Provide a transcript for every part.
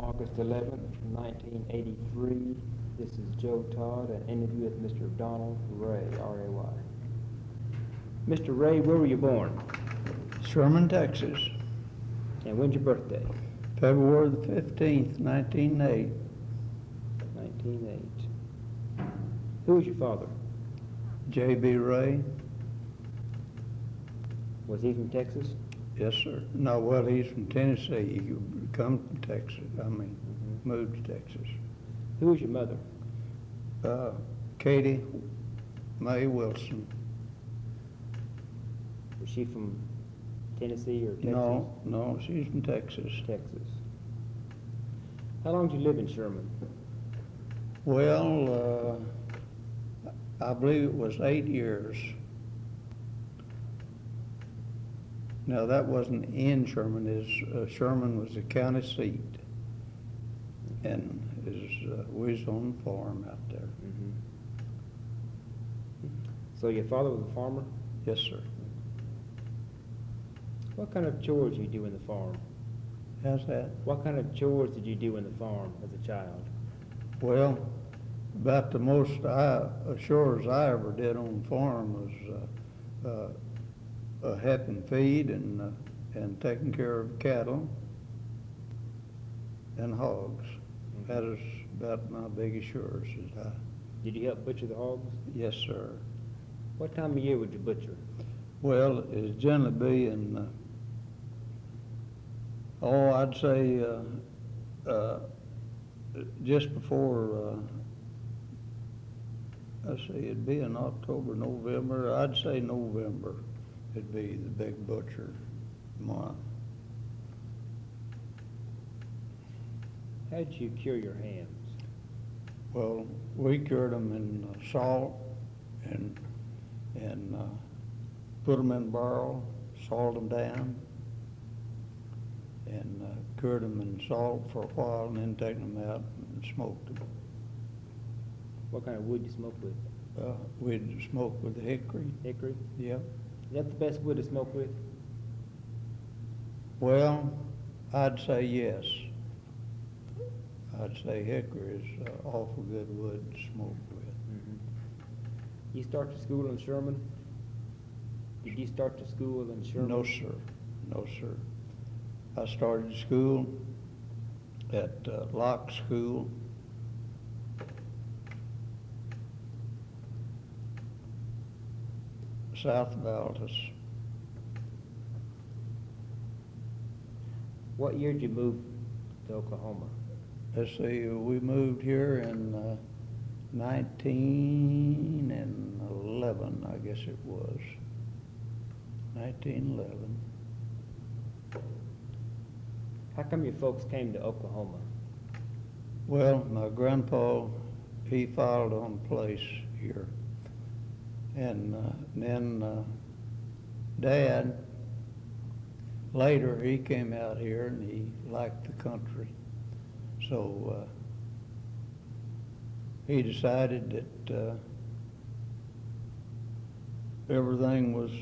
August 11th, 1983. This is Joe Todd, an interview with Mr. Donald Ray, R-A-Y. Mr. Ray, where were you born? Sherman, Texas, And when's your birthday? February the 15th, 1908. 1908. Who was your father? J.B. Ray. Was he from Texas? Yes, sir. No, well, he's from Tennessee. He come from Texas. Moved to Texas. Who was your mother? Katie Mae Wilson. Was she from Tennessee or Texas? No, she's from Texas. Texas. How long did you live in Sherman? Well, I believe it was 8 years. Now, that wasn't in Sherman. Sherman was the county seat. And we was on the farm out there. Mm-hmm. So your father was a farmer? Yes, sir. What kind of chores did you do in the farm? How's that? What kind of chores did you do in the farm as a child? Well, about the most chores I ever did on the farm was helping feed and taking care of cattle and hogs. Mm-hmm. That is about my biggest chores. Did you help butcher the hogs? Yes, sir. What time of year would you butcher? Well, it'd generally be in, I'd say just before, let's see, it'd be in October, November. I'd say November. It'd be the big butcher month. How did you cure your hams? Well, we cured them in salt and put them in a barrel, salt them down, and cured them in salt for a while, and then taken them out and smoked them. What kind of wood you smoke with? We'd smoke with the hickory. Hickory? Yep. Is that the best wood to smoke with? Well, I'd say yes. I'd say hickory is awful good wood to smoke with. Mm-hmm. You start to school in Sherman? Did you start to school in Sherman? No, sir. No, sir. I started school at Locke School. South of Altus. What year did you move to Oklahoma? Let's see, we moved here in 1911, I guess it was. 1911. How come your folks came to Oklahoma? Well, my grandpa, he filed on a place here. And then Dad, later he came out here and he liked the country. So he decided that everything was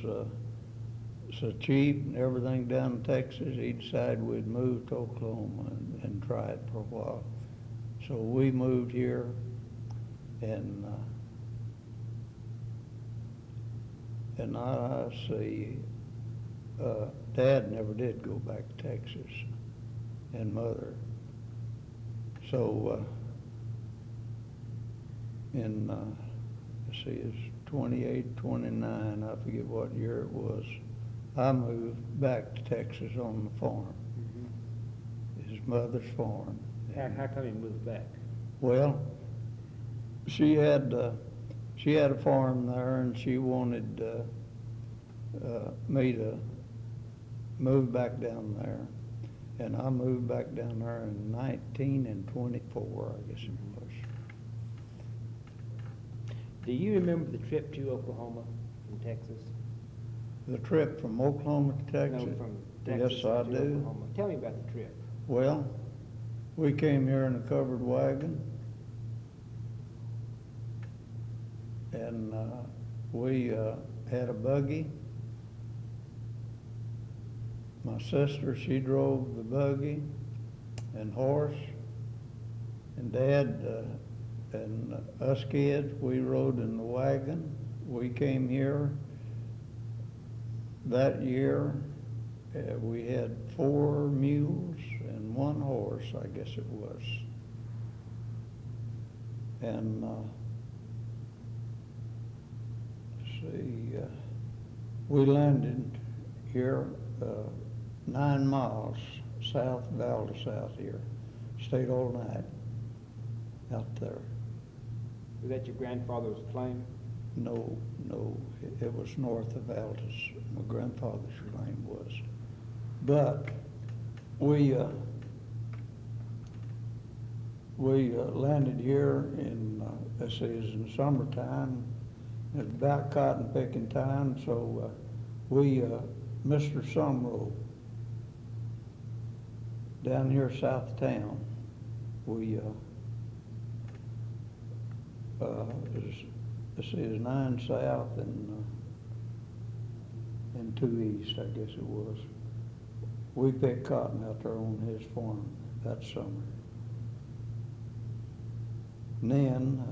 so cheap and everything down in Texas, he decided we'd move to Oklahoma and try it for a while. So we moved here, and I see, Dad never did go back to Texas, and Mother. So in, let's see, it's 28, 29, I forget what year it was, I moved back to Texas on the farm, his mother's farm. How come you moved back? Well, she had a farm there, and she wanted me to move back down there. And I moved back down there in 1924, I guess it was. Do you remember the trip to Oklahoma from Texas? The trip from Oklahoma to Texas? No, from Texas Yes, I to do. Oklahoma. Tell me about the trip. Well, we came here in a covered wagon, and we had a buggy. My sister, she drove the buggy, and horse. And Dad and us kids, we rode in the wagon. We came here that year. We had 4 mules and 1 horse, I guess it was. And we landed here 9 miles south of Aldous out here. Stayed all night out there. Was that your grandfather's claim? No, it was north of Aldous. My grandfather's claim was. But we landed here in, this is in summertime. It's about cotton picking time, so Mr. Sumrow, down here south of town, this is 9 south and 2 east, I guess it was. We picked cotton out there on his farm that summer. And then,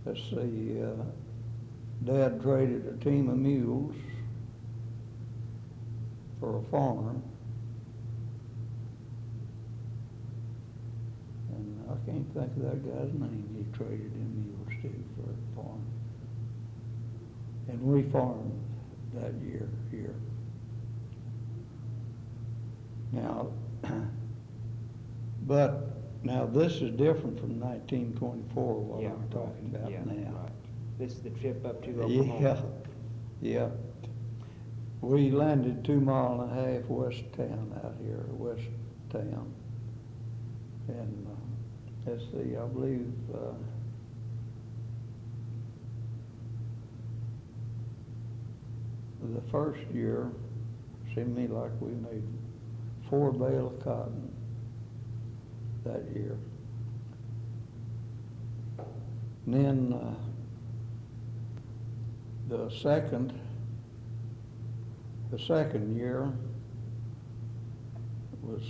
let's see, Dad traded a team of mules for a farm. And I can't think of that guy's name he traded in mules to for a farm. And we farmed that year here. Now, but now this is different from 1924, what Yeah, I'm talking about yeah, now. right. This is the trip up to Oklahoma. Yeah. We landed 2.5 miles west of town out here, west town. And let's see, I believe the first year seemed to me like we made 4 bales of cotton that year. And then the second year was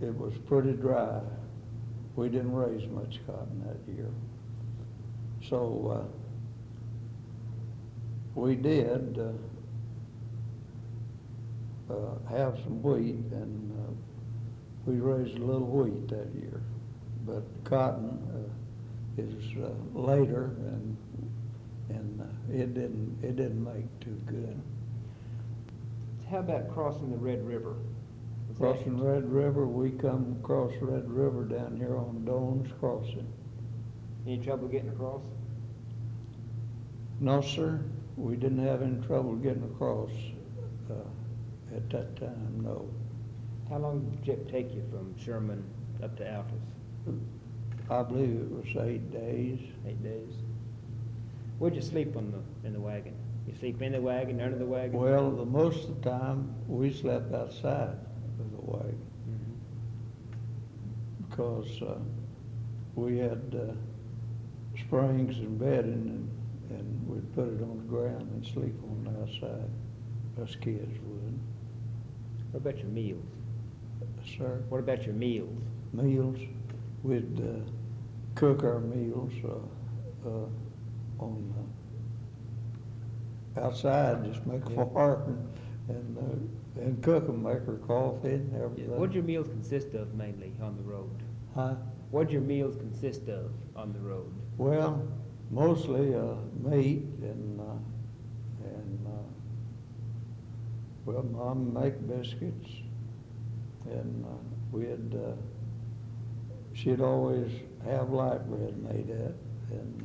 it was pretty dry. We didn't raise much cotton that year. So we did have some wheat, and we raised a little wheat that year. But cotton is later, and it didn't make too good. How about crossing the Red River? Crossing Red River, we come across Red River down here on Doan's Crossing. Any trouble getting across? No, sir, we didn't have any trouble getting across at that time, no. How long did the trip take you from Sherman up to Altus? I believe it was 8 days. 8 days. Where'd you sleep in the wagon? You sleep in the wagon, under the wagon? Well, the most of the time, we slept outside of the wagon. Mm-hmm. Because we had springs and bedding, and we'd put it on the ground and sleep on the outside. Us kids would. What about your meals? Sir? What about your meals? Meals, we'd cook our meals on outside, just make a fire and cook them, make our coffee and everything. What'd your meals consist of mainly on the road? Huh? What'd your meals consist of on the road? Well, mostly meat and well, Mom make biscuits, and she'd always have light bread made at, and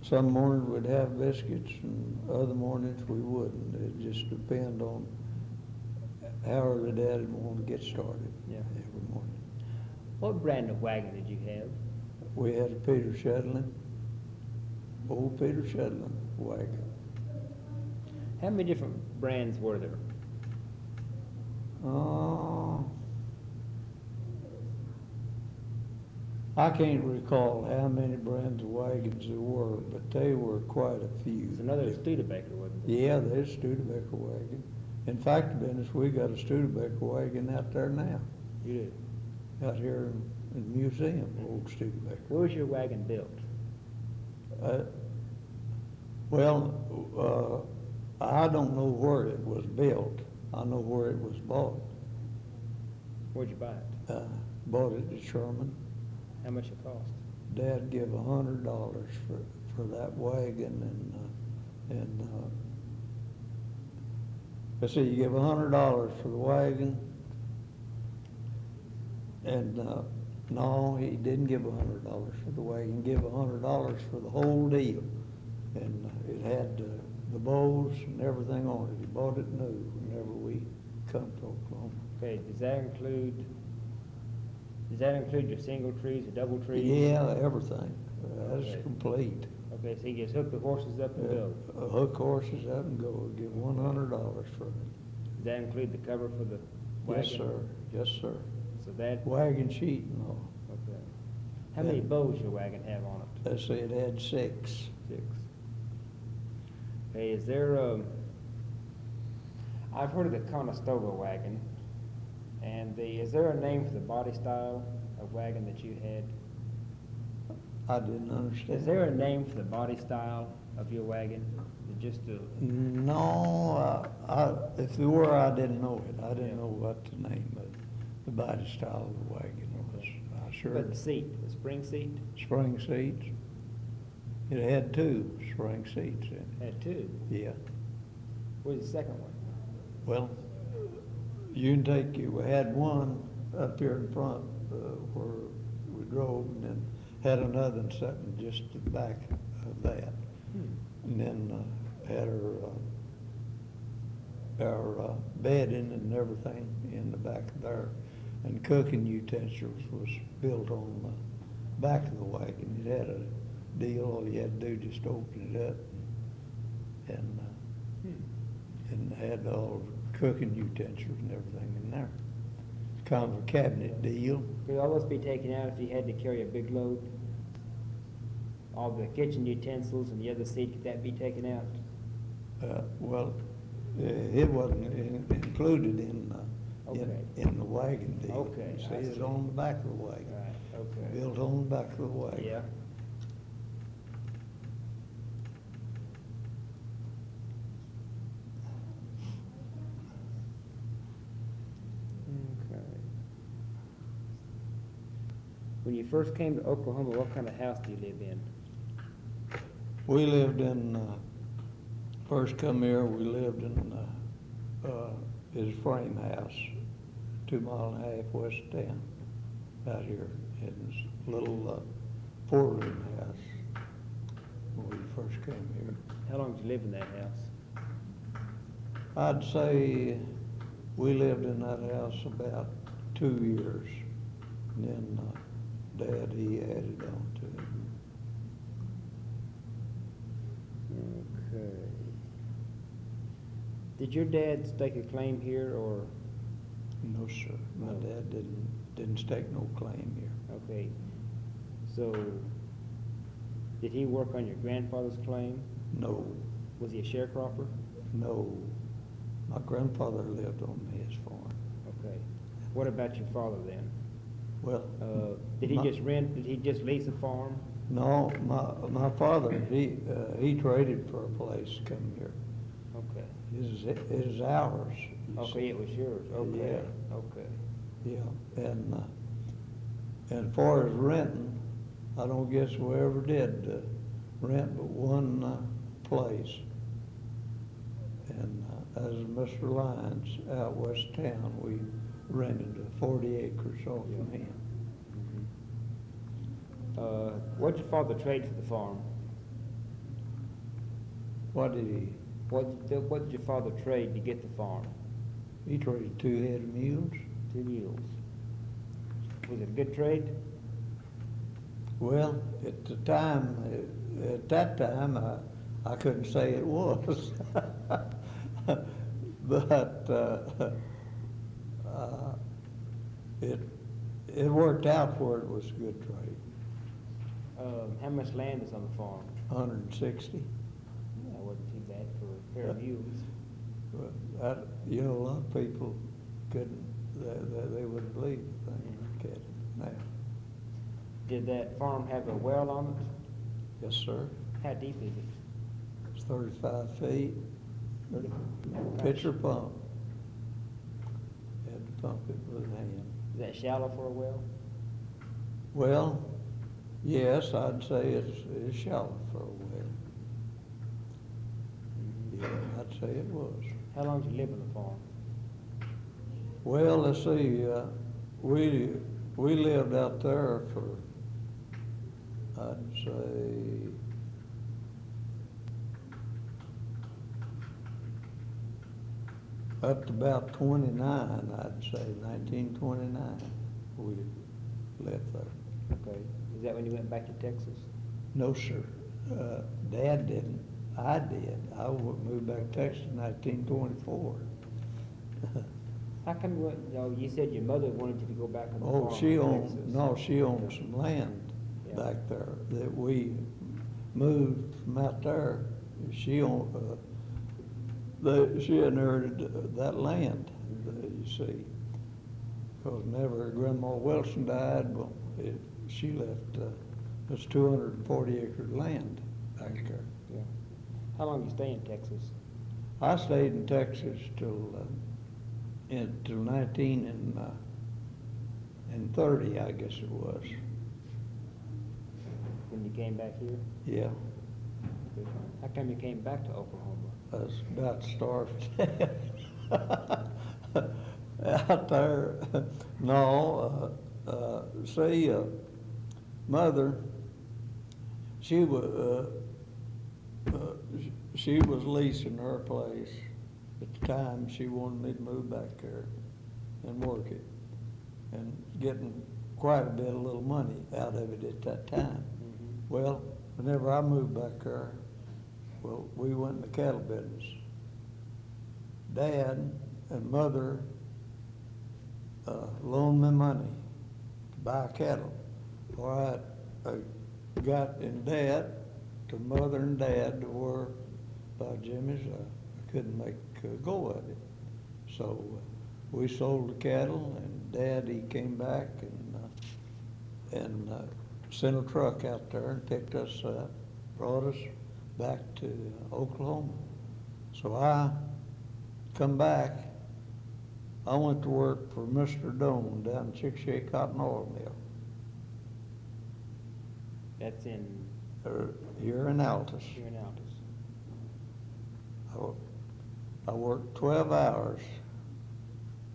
some mornings we'd have biscuits, and other mornings we wouldn't. It just depend on however the Dad would want to get started. Yeah. Every morning. What brand of wagon did you have? We had a Peter Shedlin, old Peter Shedlin wagon. How many different brands were there? I can't recall how many brands of wagons there were, but they were quite a few. It's another Studebaker, wasn't it? Yeah, there's a Studebaker wagon. In fact, Dennis, we got a Studebaker wagon out there now, You do. out here in the museum, old Studebaker. Where was your wagon built? I don't know where it was built. I know where it was bought. Where'd you buy it? Bought it at Sherman. How much it cost? Dad give $100 for that wagon, and let's see, you give $100 for the wagon, and no, he didn't give $100 for the wagon. He gave $100 for the whole deal, and it had the bows and everything on it. He bought it new whenever we come to Oklahoma. Okay, does that include your single trees, or double trees? Yeah, everything. That's Okay. complete. Okay, so you just hook the horses up and go. Hook horses up and go. Give $100 for it. Does that include the cover for the wagon? Yes, sir. Yes, sir. So that, Wagon sheet and all. okay. How many bows your wagon have on it? Let's see, it had 6. 6. Okay, is there, I've heard of the Conestoga wagon, and is there a name for the body style of wagon that you had? I didn't understand. Is there a name for the body style of your wagon? Just a, No, if there were, I didn't know it. I Yeah. didn't know what the name of the body style of the wagon was. I sure. but the seat, the spring seat, Spring seats. It had 2 spring seats in it. had 2. Yeah. Where's the second one? Well, you can take, we had one up here in front where we drove, and then had another one sitting just to the back of that. And then had our bedding and everything in the back of there. And cooking utensils was built on the back of the wagon. It had a deal, all you had to do just open it up and had all the cooking utensils and everything in there. Kind of a cabinet deal. Could all those be taken out if you had to carry a big load? All the kitchen utensils and the other seat, could that be taken out? It wasn't included Okay. in the wagon deal. Okay, See, I it's see. on the back of the wagon. Right, okay. Built on the back of the wagon. Yeah. Okay. When you first came to Oklahoma, what kind of house do you live in? We lived in, first come here, we lived in his frame house, 2.5 miles west of town, out here in this little 4-room house when we first came here. How long did you live in that house? I'd say we lived in that house about 2 years, and then Dad, he added on to it. Okay. Did your dad stake a claim here, or? No, sir. My No. dad didn't stake no claim here. Okay. So, did he work on your grandfather's claim? No, Was he a sharecropper? no. My grandfather lived on his farm. Okay. What about your father then? Well, Did he my- just rent, did he just lease a farm? no, my father, he traded for a place to come here. Okay. It is ours. you Okay, see. it was yours, okay, okay. Yeah, and as far as renting, I don't guess we ever did rent but one place. And as Mr. Lyons out west town, we rented 40 acres off Yeah. of him. What'd your father trade for the farm? What did he? What did your father trade to get the farm? He traded 2 head of mules. 2 mules. Was it a good trade? Well, at that time, I couldn't say it was. But it worked out where it was a good trade. How much land is on the farm? 160. That wasn't too bad for a pair of mules. But that, you know, a lot of people couldn't, they wouldn't believe the thing, catch it now. Did that farm have a well on it? Yes, sir. How deep is it? It's 35 feet. Pitcher pump. Had to pump it with hand. Is that shallow for a well? Well, yes, I'd say it's shallow for a well. Yeah, I'd say it was. How long did you live on the farm? Well, let's see, we lived out there for, I'd say, up to about 29, I'd say, 1929, we left there. Okay. Is that when you went back to Texas? No, sir. Dad didn't. I did. I moved back to Texas in 1924. How come you went, you said your mother wanted you to go back on the farm Oh, she in owned, Texas. no, she owned some land Yeah. back there that we moved from out there. She owned, she inherited that land, you see. Because whenever Grandma Wilson died, well, she left, it's 240 acre land back there. Yeah. How long did you stay in Texas? I stayed in Texas till 1930, I guess it was. When you came back here? Yeah, Good. How come you came back to Oklahoma? I was about starved to death out there. No, see, mother, she was leasing her place. At the time, she wanted me to move back there and work it, and getting quite a bit of little money out of it at that time. Well, whenever I moved back there, well, we went in the cattle business. Dad and Mother loaned me money to buy cattle. All right, I got in debt to Mother and Dad to where, by Jimmy's, I couldn't make go of it. So we sold the cattle, and Dad, he came back and sent a truck out there and picked us up, brought us back to Oklahoma. So I come back. I went to work for Mr. Doan down in Chickasha Cotton Oil Mill. That's in Here in Altus. here in Altus. I worked 12 hours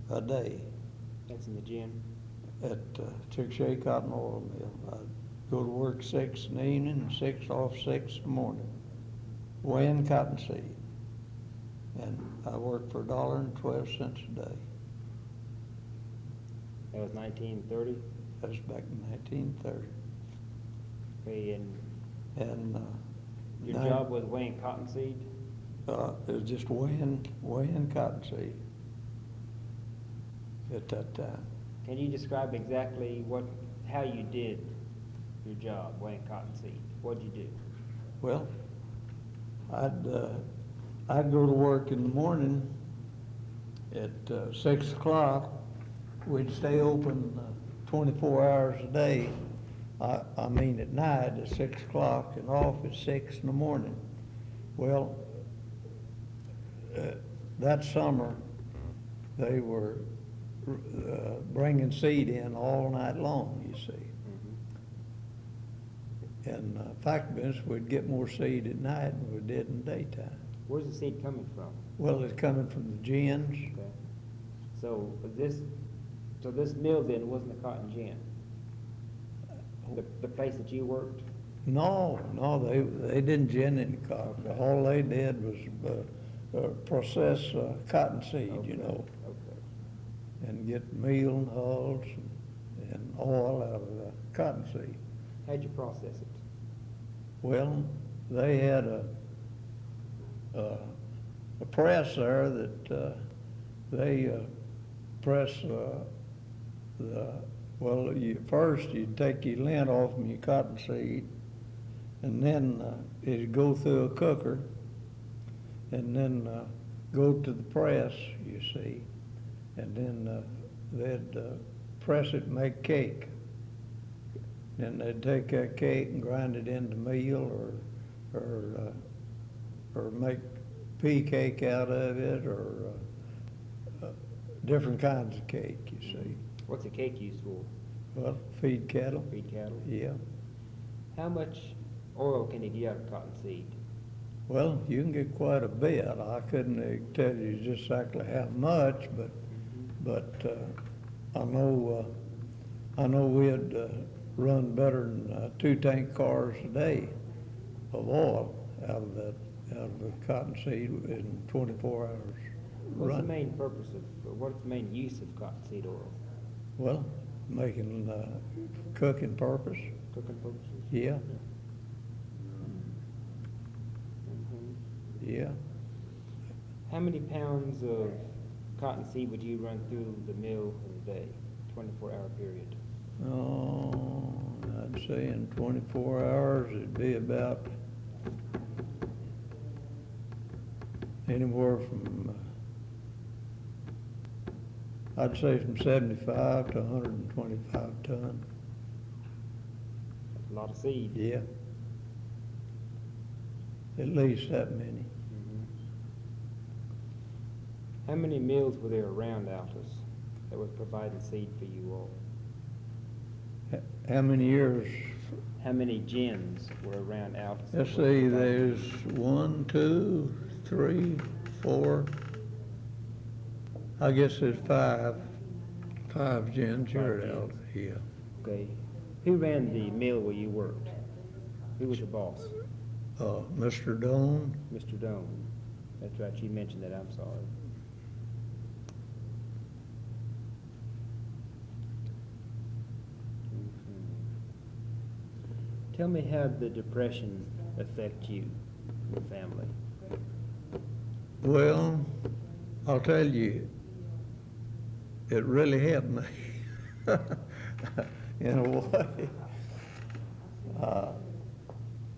a day That's in the gym. at Chickasha Cotton Oil Mill. I'd go to work 6 in the evening and 6 off 6 in the morning, weighing cottonseed. And I worked for $1.12 a day. That was 1930. That was back in 1930. Okay, and And your job was weighing cottonseed? it was just weighing cottonseed at that time. Can you describe exactly how you did your job weighing cottonseed? What'd you do? Well, I'd go to work in the morning at 6 o'clock. We'd stay open 24 hours a day. I mean at night at 6 o'clock and off at 6 in the morning. Well, that summer they were bringing seed in all night long, you see. And fact business, we'd get more seed at night than we did in the daytime. Where's the seed coming from? Well, it's coming from the gins. Okay. So this mill then wasn't a cotton gin? The place that you worked? No, they didn't gin any cotton. Okay. All they did was process cottonseed, Okay. you know, Okay. and get meal and hulls and oil out of the cottonseed. How'd you process it? Well, they had a press there that they press the Well, first you take your lint off from your cottonseed, and then it'd go through a cooker, and then go to the press, you see, and then they'd press it and make cake. Then they'd take that cake and grind it into meal, or make pea cake out of it, or different kinds of cake, you see. What's a cake used for? Well, feed cattle. Feed cattle? Yeah. How much oil can you get out of cottonseed? Well, you can get quite a bit. I couldn't tell you just exactly how much, but I know we'd run better than 2 tank cars a day of oil out of the cottonseed in 24 hours. What's the main purpose what's the main use of cottonseed oil? Well, making cooking purpose. Cooking purposes? Yeah. Mm-hmm. Yeah. How many pounds of cottonseed would you run through the mill in a day, 24-hour period? Oh, I'd say in 24 hours it'd be about anywhere from, I'd say from 75 to 125 ton. That's a lot of seed. Yeah. At least that many. Mm-hmm. How many mills were there around Altus that was providing seed for you all? How many years? How many gens were around Altus? Let's see, there's 1, 2, 3, 4. I guess there's 5 gens here at Altus. Yeah. Okay. Who ran the mill where you worked? Who was the boss? Mr. Doan. Mr. Doan. That's right, you mentioned that, I'm sorry. Tell me how the Depression affect you, your family. Well, I'll tell you, it really helped me in a way.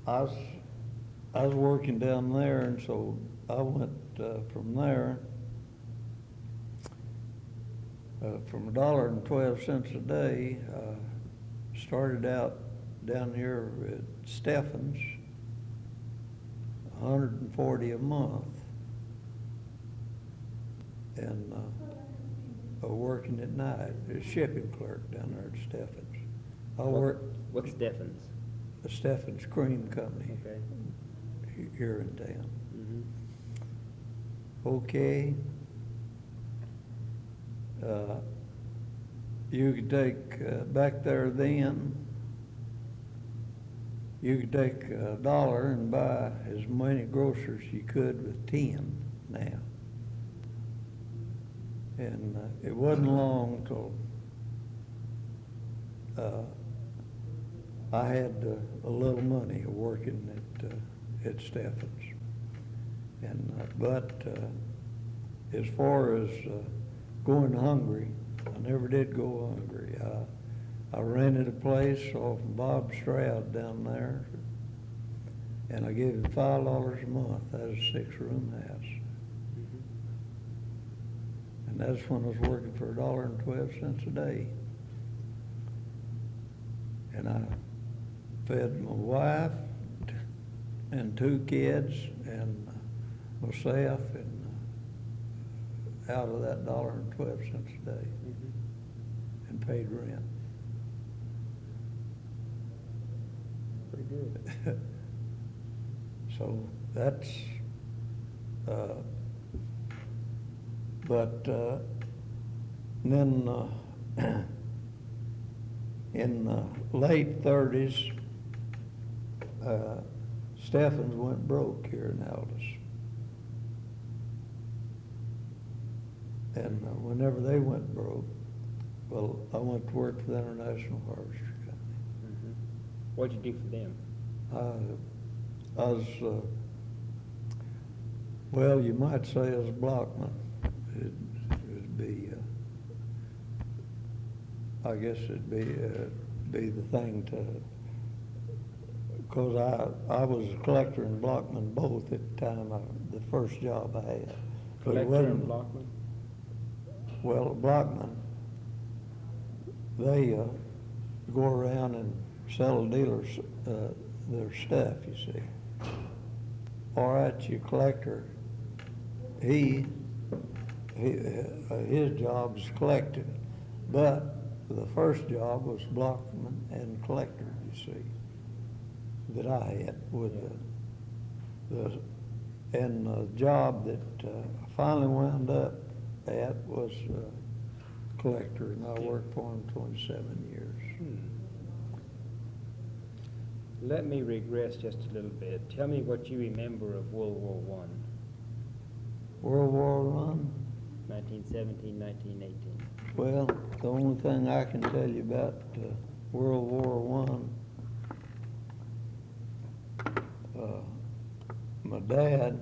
I was working down there, and so I went from there from $1.12 a day. Started out down here at Steffens, $140 a month, and working at night as a shipping clerk down there at Steffens. I worked. What's Steffens? The Steffens Cream Company. Okay. Here in town. Mm-hmm. Okay. You could take back there then. You could take $1 and buy as many groceries you could with 10 now. And it wasn't long till I had a little money working at Steffens. And but as far as going hungry, I never did go hungry. I rented a place off Bob Stroud down there, and I gave him $5 a month. That was a 6-room house. Mm-hmm. And that's when I was working for $1.12 a day. And I fed my wife and 2 kids and myself, and out of that $1.12 a day, and paid rent. Pretty good. So that's, but then in the late 30s, Steffens went broke here in Aldous. And whenever they went broke, well, I went to work for the International Harvester Company. Mm-hmm. What'd you do for them? I was, well, you might say I was a blockman. It would be, I guess it'd be the thing to, because I was a collector and blockman both at the time, the first job I had. But it Collector wasn't- and blockman? Well, blockman, they go around and sell dealers their stuff, you see. All right, your collector, his job is collecting, but the first job was blockman and collector, you see, that I had with and the job that I finally wound up at was collector, and I worked for him 27 years. Let me regress just a little bit. Tell me what you remember of World War I. World War I? 1917, 1918. Well, the only thing I can tell you about World War I, my dad,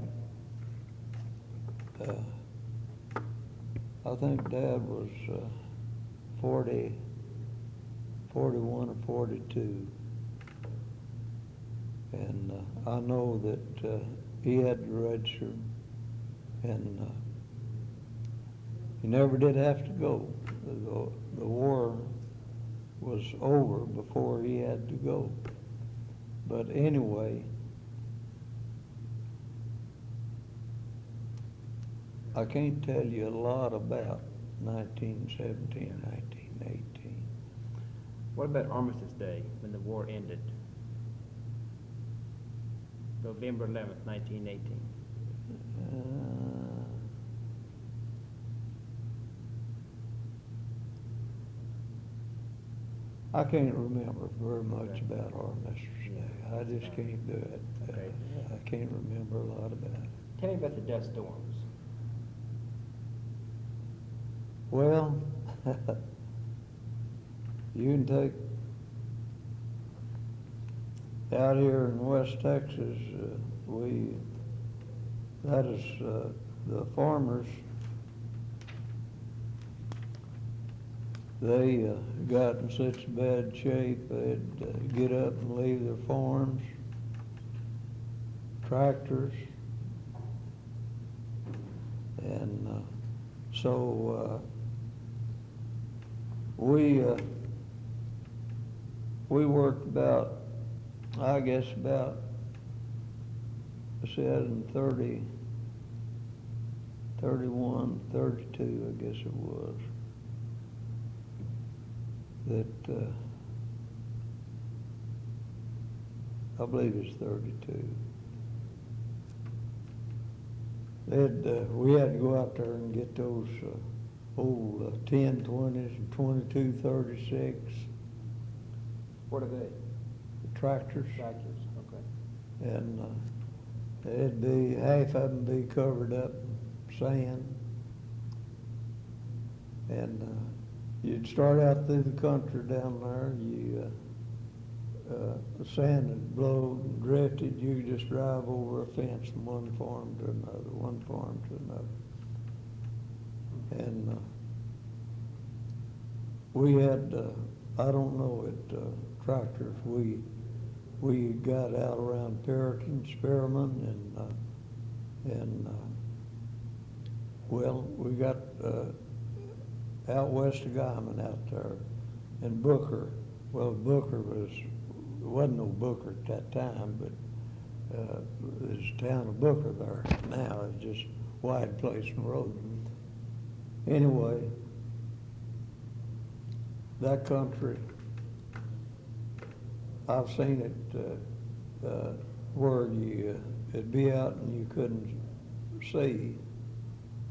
I think Dad was 41 or 42. And I know that he had to register, and he never did have to go. The war was over before he had to go. But anyway, I can't tell you a lot about 1917, 1918. What about Armistice Day, when the war ended? November 11th, 1918. I can't remember very much about Armistice Day. I just can't do it. Okay. I can't remember a lot about it. Tell me about the dust storms. Well, you can take out here in West Texas, that is the farmers, they got in such bad shape they'd get up and leave their farms, tractors, and so we worked about, I guess about, I said in 30, 31, 32, I guess it was, that, I believe it's 32. We had to go out there and get those old 10, 20s and 22, 36. What are they? Tractors. Tractors, okay. And it'd be, half of them be covered up in sand. And you'd start out through the country down there, the sand had blowed and drifted, you could just drive over a fence from one farm to another, one farm to another. And we had, I don't know, tractors, we got out around Perryton, Sherman, and well, we got out west of Guyman out there, and Booker. Well, Booker wasn't no Booker at that time, but there's a town of Booker there now. It's just wide place and road. Anyway, that country, I've seen it where it'd be out and you couldn't see.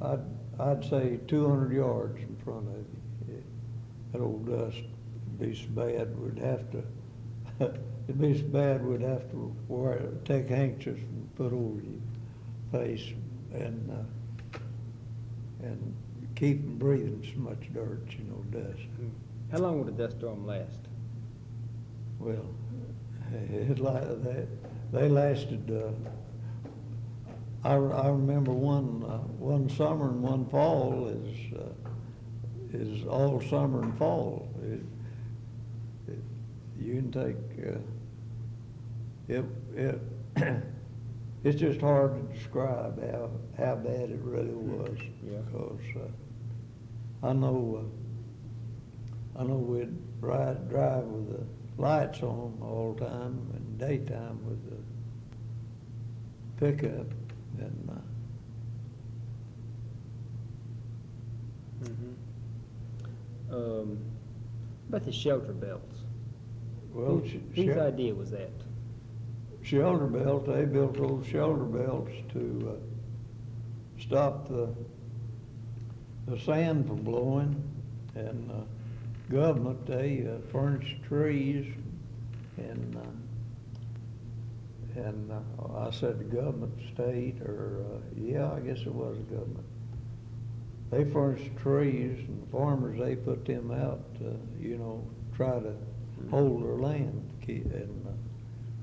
I'd say 200 yards in front of you. That old dust would be so bad we'd have to. It'd be so bad we'd have to take handkerchiefs and put over your face and keep from breathing so much dirt, dust. How long would a dust storm last? Well, they lasted. I remember one summer and one fall is is all summer and fall. You can take, it's just hard to describe how bad it really was. Yeah. Because I know we'd drive with the lights on all the time and daytime with the pickup, and About the shelter belts. well, Whose idea was that? shelter belt, they built those shelter belts to stop the sand from blowing, and government, they furnished trees, and I said the government, state, or yeah, I guess it was the government. They furnished trees, and the farmers, they put them out to, try to hold their land,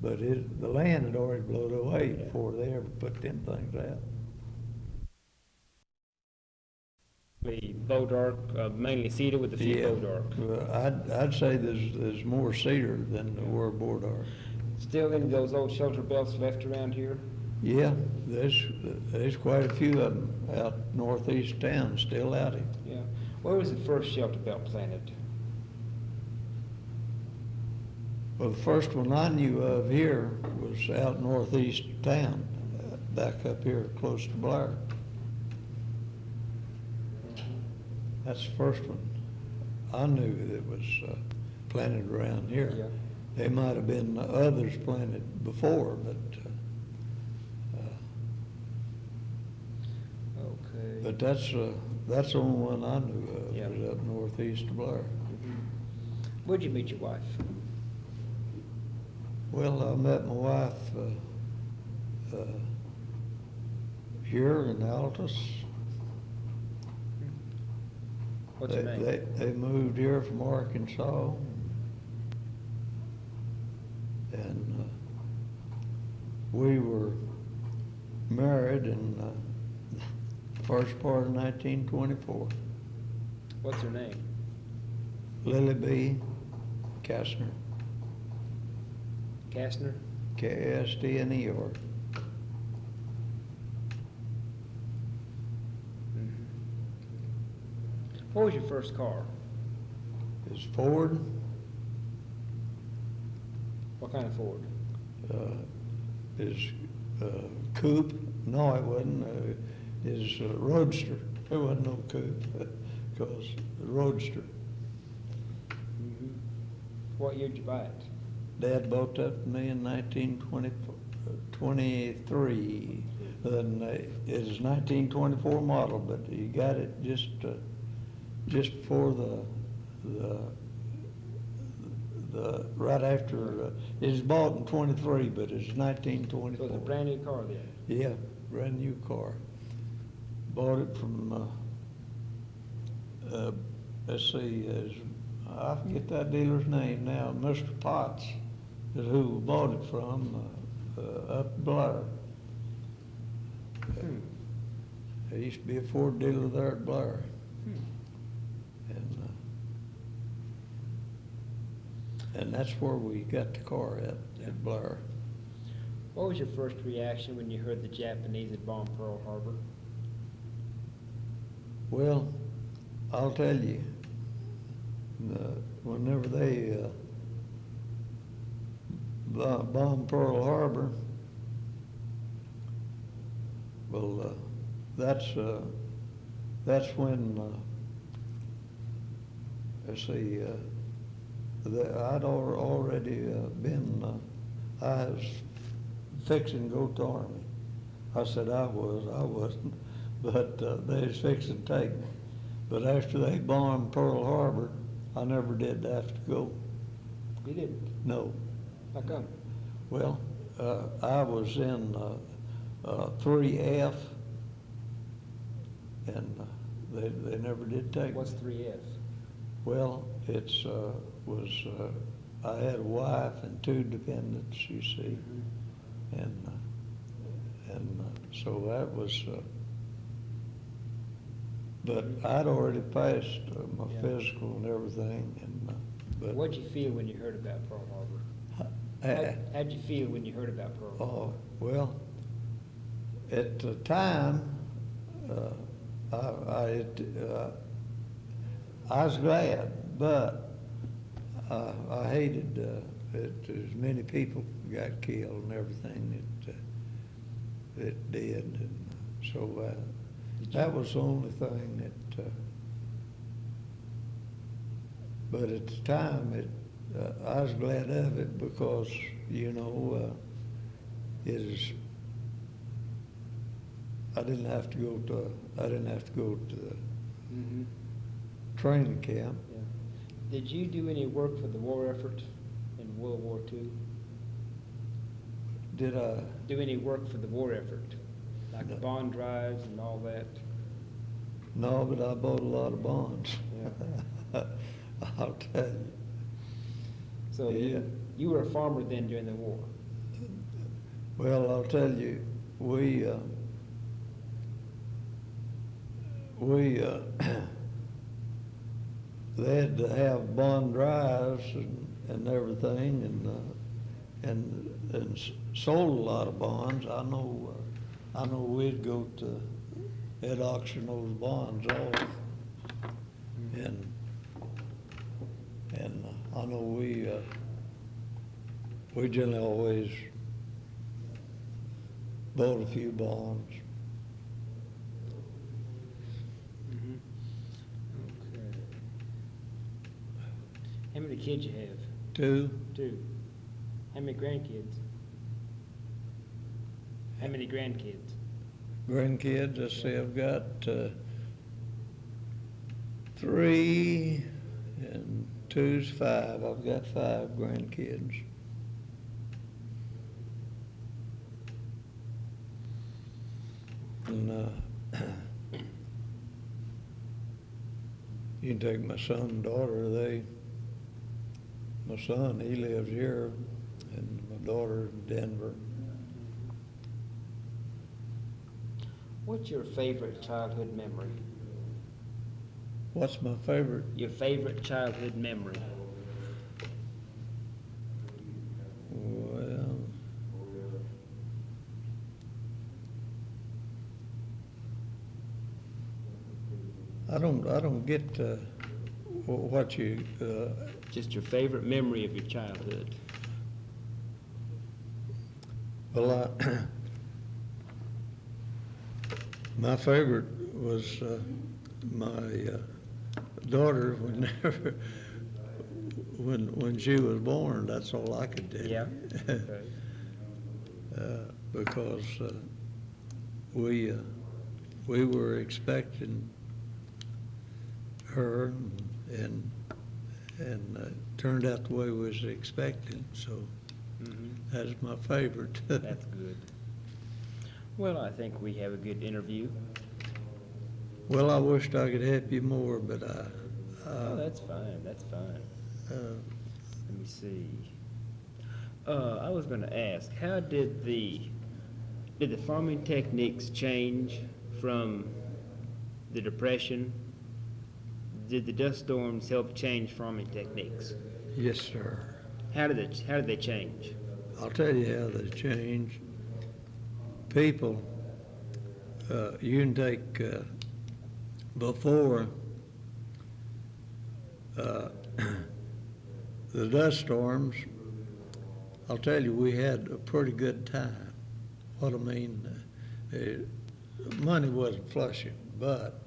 but the land had already blown away before they ever put them things out. The boat arc, mainly cedar with a few boat arc. Well, I'd say there's more cedar than there were board arc. Still any of those old shelter belts left around here? Yeah, there's quite a few of them out northeast town still out here. Yeah. Where was the first shelter belt planted? Well, the first one I knew of here was out northeast town, back up here close to Blair. That's the first one I knew that was planted around here. Yeah. There might have been others planted before, but Okay. but that's the only one I knew of. Yeah. Was up northeast of Blair. Where'd you meet your wife? Well, I met my wife here in Altus. What's her name? They moved here from Arkansas, and we were married in the first part of 1924. What's her name? Lily B. Kastner, Kastner? Kastner. What was your first car? It's Ford. What kind of Ford? Is coupe? No, it wasn't. Is roadster. It wasn't no coupe, because roadster. What year did you buy it? Dad bought that for me in 1923. And it is 1924 model, but he got it just before the right after. It was bought in 23, but it's 1924. So it was a brand new car then? Yeah, brand new car. Bought it from, let's see, I forget that dealer's name now. Mr. Potts is who we bought it from, up Blair. There used to be a Ford dealer there at Blair. And that's where we got the car at Blair. What was your first reaction when you heard the Japanese had bombed Pearl Harbor? Well, I'll tell you, whenever they bombed Pearl Harbor, well, that's when, let's see, I'd already been, I was fixing to go to the Army. I said I wasn't, but they was fixing to take me. But after they bombed Pearl Harbor, I never did have to go. You didn't? No. How come? Well, I was in 3F, and they never did take me. What's 3F? Well, it's I had a wife and two dependents, you see, and so that was But I'd already passed my Yeah. physical and everything, and, but. What'd you feel when you heard about Pearl Harbor? How'd you feel when you heard about Pearl Harbor? Oh, well, at the time, I was glad, but I hated that as many people got killed and everything that did. And so that was the only thing that, but at the time, I was glad of it because, you know, it is, I didn't have to go to the Mm-hmm. training camp. Yeah. Did you do any work for the war effort in World War II? Did I? Do any work for the war effort, like No. bond drives and all that? No, but I bought a lot of bonds. Yeah. I'll tell you. So Yeah. you were a farmer then during the war? Well, I'll tell you, we they had to have bond drives and everything, and sold a lot of bonds. I know we'd go to, they'd auction those bonds off, and I know we generally always bought a few bonds. Mm-hmm. Okay. How many kids you have? Two. Two. How many grandkids? How many grandkids? Grandkids, let's see, I've got 3 and 2's 5. I've got 5 grandkids. And you can take my son and daughter, my son, he lives here, and my daughter in Denver. What's your favorite childhood memory? What's my favorite? Your favorite childhood memory? Well, I don't get what you. Just your favorite memory of your childhood? Well, my favorite was my daughter when she was born. That's all I could do. Yeah. Okay. Because we were expecting her, and turned out the way we was expecting. So Mm-hmm. that's my favorite. That's good. Well, I think we have a good interview. Well, I wished I could help you more, but Oh, that's fine. That's fine. Let me see. I was going to ask, how did the farming techniques change from the Depression? Did the dust storms help change farming techniques? yes, sir. How did they change? I'll tell you how they changed. People, you can take before the dust storms. I'll tell you, we had a pretty good time. What I mean, money wasn't flushing, but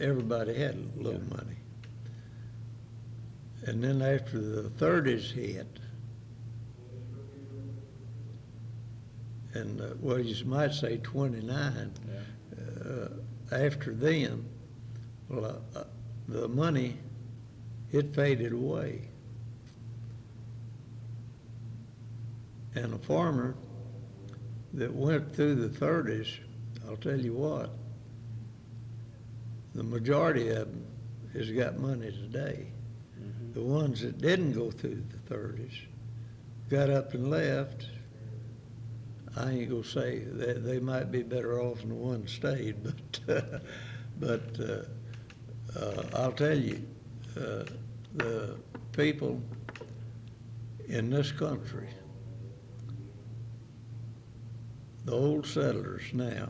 everybody had a little money. And then after the 30s hit, and well, you might say 29, after then, well, the money, it faded away. And a farmer that went through the 30s, I'll tell you what, the majority of them has got money today. Mm-hmm. The ones that didn't go through the 30s got up and left. I ain't gonna say that they might be better off than the one that stayed, but I'll tell you, the people in this country, the old settlers now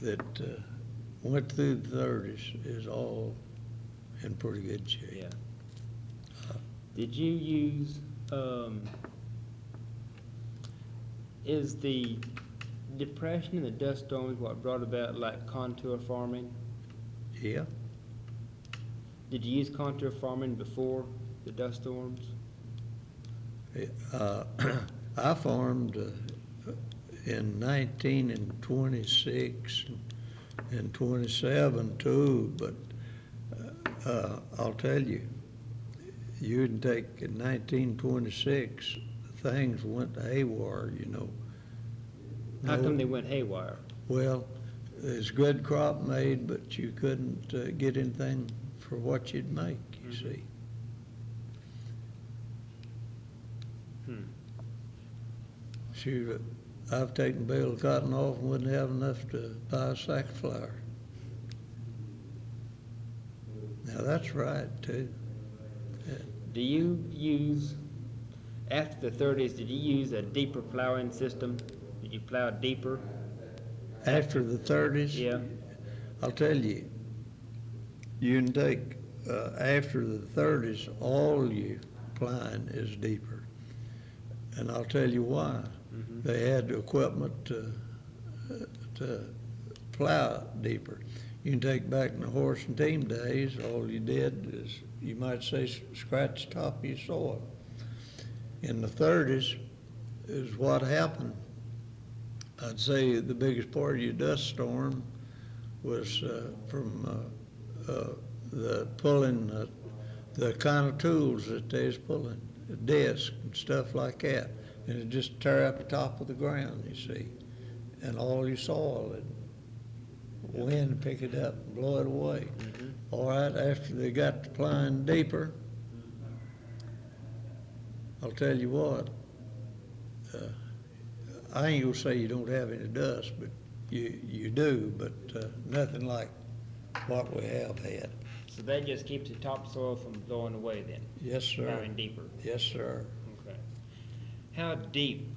that went through the 30s is all in pretty good shape. Yeah. Did you use, is the depression and the dust storms what brought about like contour farming? Yeah. Did you use contour farming before the dust storms? I farmed in 19 and 26 and 27 too, but I'll tell you, you can take in 1926, things went haywire, you know. How come they went haywire? Well, there's good crop made, but you couldn't get anything for what you'd make, you see. Shoot, I've taken a bale of cotton off and wouldn't have enough to buy a sack of flour. Now that's right too. Yeah. Do you use, after the 30s, did you use a deeper plowing system? Did you plow deeper? After the 30s? Yeah. I'll tell you, you can take, after the 30s, all you plowing is deeper. And I'll tell you why. Mm-hmm. They had the equipment to plow deeper. You can take back in the horse and team days, all you did is, you might say, scratch the top of your soil. In the 30s is what happened. I'd say the biggest part of your dust storm was from the pulling the kind of tools that they was pulling, the disc and stuff like that. And it just tear up the top of the ground, you see. And all your soil, and wind pick it up and blow it away. Mm-hmm. All right, after they got to plowing deeper, I'll tell you what, I ain't gonna say you don't have any dust, but you do, but nothing like what we have had. So that just keeps the topsoil from blowing away then? Yes, sir. Plowing deeper? Yes, sir. Okay. How deep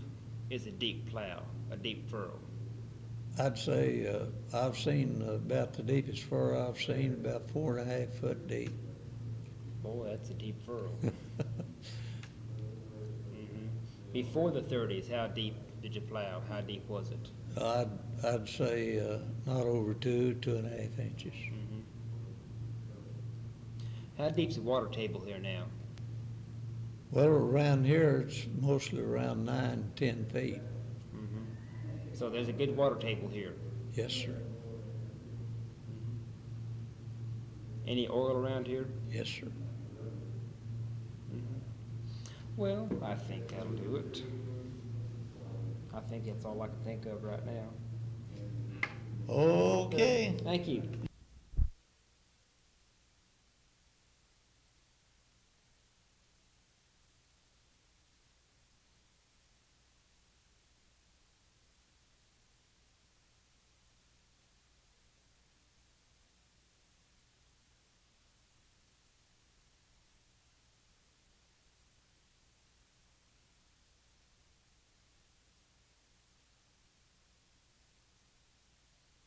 is a deep plow, a deep furrow? I'd say I've seen about the deepest furrow I've seen, about 4.5 foot deep. Boy, that's a deep furrow. Before the 30s, how deep did you plow? How deep was it? I'd say not over 2.5 inches. Mm-hmm. How deep's the water table here now? Well, around here, it's mostly around 9, 10 feet. Mm-hmm. So there's a good water table here. Yes, sir. Any oil around here? Yes, sir. Well, I think that'll do it. I think that's all I can think of right now. Okay. Thank you.